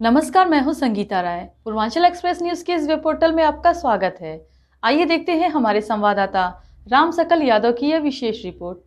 नमस्कार, मैं हूं संगीता राय। पूर्वांचल एक्सप्रेस न्यूज के इस वेब पोर्टल में आपका स्वागत है। आइए देखते हैं हमारे संवाददाता राम सकल यादव की यह विशेष रिपोर्ट।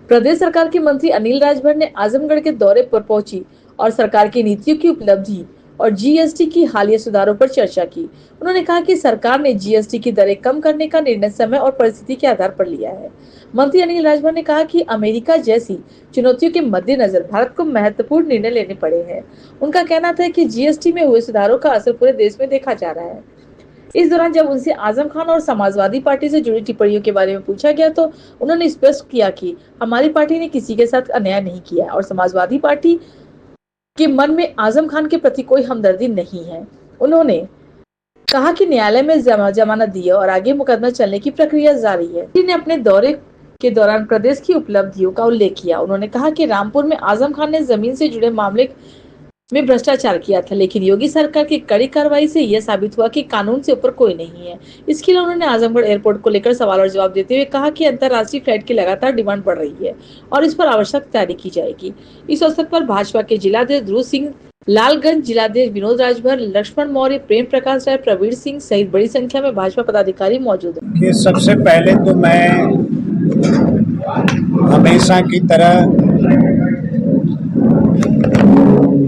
प्रदेश सरकार के मंत्री अनिल राजभर ने आजमगढ़ के दौरे पर पहुंची और सरकार की नीतियों की उपलब्धि और जीएसटी की हालिया सुधारों पर चर्चा की। उन्होंने कहा कि सरकार ने जीएसटी की दरें कम करने का निर्णय समय और परिस्थिति के आधार पर लिया है। मंत्री अनिल राजभर ने कहा कि अमेरिका जैसी चुनौतियों के मद्देनजर भारत को महत्वपूर्ण निर्णय लेने पड़े हैं। उनका कहना था कि जीएसटी में हुए सुधारों का असर पूरे देश में देखा जा रहा है। इस दौरान जब उनसे आजम खान और समाजवादी पार्टी से जुड़ी टिप्पणियों के बारे में पूछा गया तो उन्होंने स्पष्ट किया कि हमारी पार्टी ने किसी के साथ अन्याय नहीं किया और समाजवादी पार्टी के मन में आजम खान के प्रति कोई हमदर्दी नहीं है। उन्होंने कहा कि न्यायालय में जमानत दी है और आगे मुकदमा चलने की प्रक्रिया जारी है। ने अपने दौरे के दौरान प्रदेश की उपलब्धियों का उल्लेख किया। उन्होंने कहा कि रामपुर में आजम खान ने जमीन से जुड़े मामले में भ्रष्टाचार किया था, लेकिन योगी सरकार की कड़ी कार्रवाई से यह साबित हुआ कि कानून से ऊपर कोई नहीं है। इसके लिए उन्होंने आजमगढ़ एयरपोर्ट को लेकर सवाल और जवाब देते हुए कहा कि अंतर्राष्ट्रीय फ्लाइट की लगातार डिमांड बढ़ रही है और इस पर आवश्यक तैयारी की जाएगी। इस अवसर पर भाजपा के जिलाध्यक्ष ध्रुव सिंह, लालगंज जिलाध्यक्ष विनोद राजभर, लक्ष्मण मौर्य, प्रेम प्रकाश राय, प्रवीण सिंह सहित बड़ी संख्या में भाजपा पदाधिकारी मौजूद हैं। सबसे पहले तो मैं हमेशा की तरह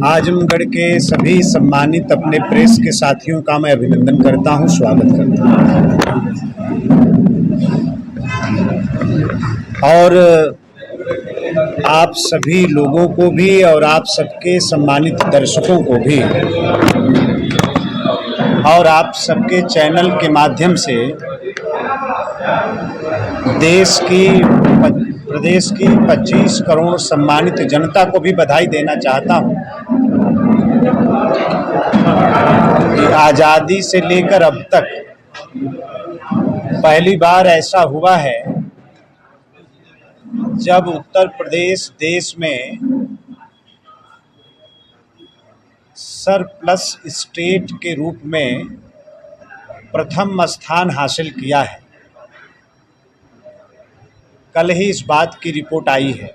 आजमगढ़ के सभी सम्मानित अपने प्रेस के साथियों का मैं अभिनंदन करता हूं, स्वागत करता हूं और आप सभी लोगों को भी और आप सबके सम्मानित दर्शकों को भी और आप सबके चैनल के माध्यम से प्रदेश की 25 करोड़ सम्मानित जनता को भी बधाई देना चाहता हूं कि आज़ादी से लेकर अब तक पहली बार ऐसा हुआ है जब उत्तर प्रदेश देश में सरप्लस स्टेट के रूप में प्रथम स्थान हासिल किया है। कल ही इस बात की रिपोर्ट आई है।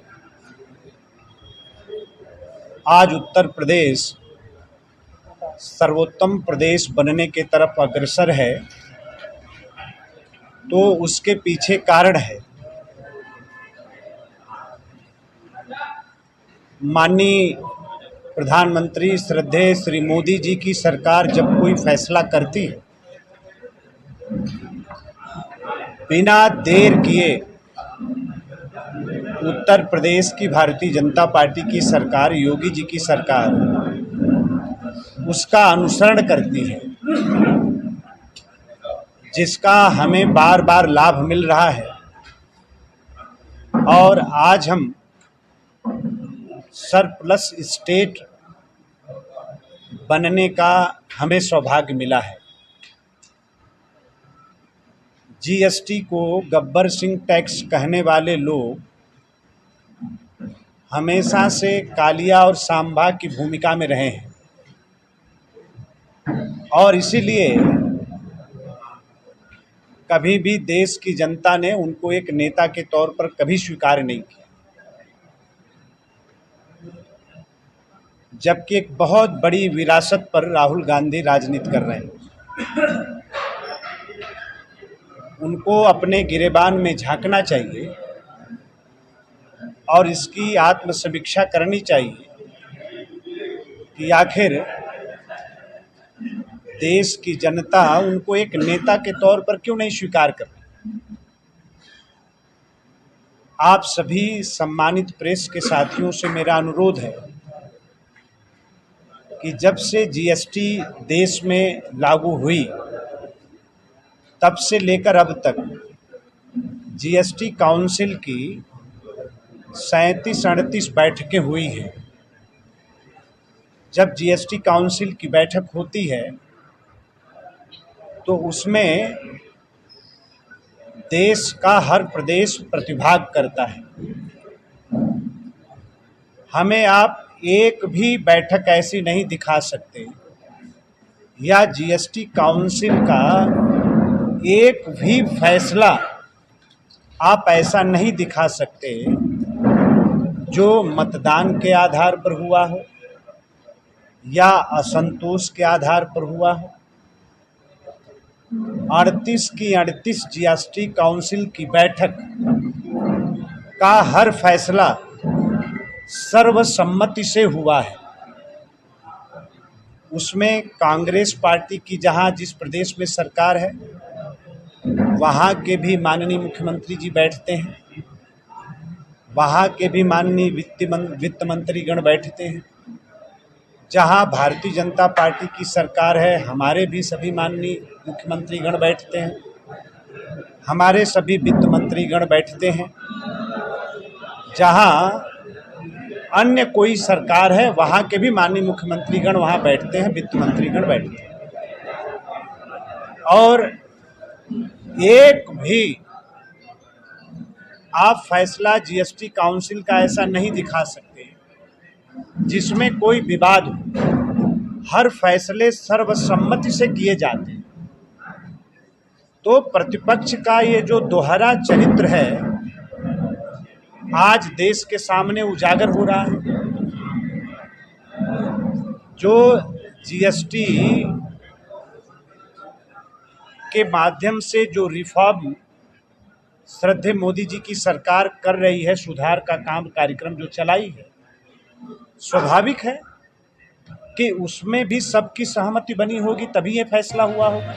आज उत्तर प्रदेश सर्वोत्तम प्रदेश बनने के तरफ अग्रसर है, तो उसके पीछे कारण है। माननीय प्रधानमंत्री श्रद्धेय श्री मोदी जी की सरकार जब कोई फैसला करती है, बिना देर किए उत्तर प्रदेश की भारतीय जनता पार्टी की सरकार, योगी जी की सरकार उसका अनुसरण करती है, जिसका हमें बार बार लाभ मिल रहा है। और आज हम सरप्लस स्टेट बनने का हमें सौभाग्य मिला है। जीएसटी को गब्बर सिंह टैक्स कहने वाले लोग हमेशा से कालिया और सांभा की भूमिका में रहे हैं और इसीलिए कभी भी देश की जनता ने उनको एक नेता के तौर पर कभी स्वीकार नहीं किया, जबकि एक बहुत बड़ी विरासत पर राहुल गांधी राजनीति कर रहे हैं। उनको अपने गिरेबान में झांकना चाहिए और इसकी आत्मसमीक्षा करनी चाहिए कि आखिर देश की जनता उनको एक नेता के तौर पर क्यों नहीं स्वीकार कर। आप सभी सम्मानित प्रेस के साथियों से मेरा अनुरोध है कि जब से जीएसटी देश में लागू हुई तब से लेकर अब तक जीएसटी काउंसिल की 37-38 बैठकें हुई हैं। जब जीएसटी काउंसिल की बैठक होती है तो उसमें देश का हर प्रदेश प्रतिभाग करता है। हमें आप एक भी बैठक ऐसी नहीं दिखा सकते या जीएसटी काउंसिल का एक भी फैसला आप ऐसा नहीं दिखा सकते जो मतदान के आधार पर हुआ हो या असंतोष के आधार पर हुआ हो। 38 की 38 जीएसटी काउंसिल की बैठक का हर फैसला सर्वसम्मति से हुआ है। उसमें कांग्रेस पार्टी की जहां जिस प्रदेश में सरकार है वहां के भी माननीय मुख्यमंत्री जी बैठते हैं, वहां के भी माननीय वित्त मंत्रीगण बैठते हैं। जहां भारतीय जनता पार्टी की सरकार है हमारे भी सभी माननीय मुख्यमंत्रीगण बैठते हैं, हमारे सभी वित्त मंत्रीगण बैठते हैं। जहां अन्य कोई सरकार है वहां के भी माननीय मुख्यमंत्रीगण वहां बैठते हैं, वित्त मंत्रीगण बैठते हैं। और एक भी आप फैसला जीएसटी काउंसिल का ऐसा नहीं दिखा सकते जिसमें कोई विवाद हो। हर फैसले सर्वसम्मति से किए जाते हैं। तो प्रतिपक्ष का ये जो दोहरा चरित्र है आज देश के सामने उजागर हो रहा है। जो जीएसटी के माध्यम से जो रिफॉर्म श्रद्धेय मोदी जी की सरकार कर रही है, सुधार का कार्यक्रम जो चलाई है, स्वाभाविक है कि उसमें भी सबकी सहमति बनी होगी तभी ये फैसला हुआ होगा।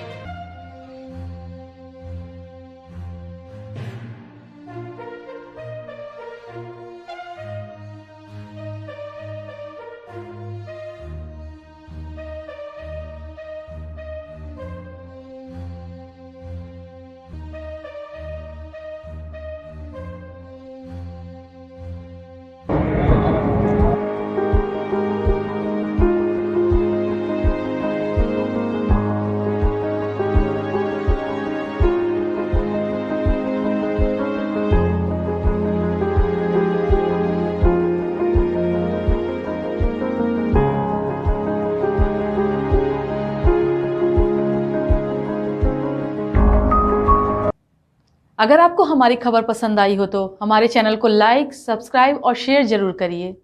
अगर आपको हमारी खबर पसंद आई हो तो हमारे चैनल को लाइक, सब्सक्राइब और शेयर जरूर करिए।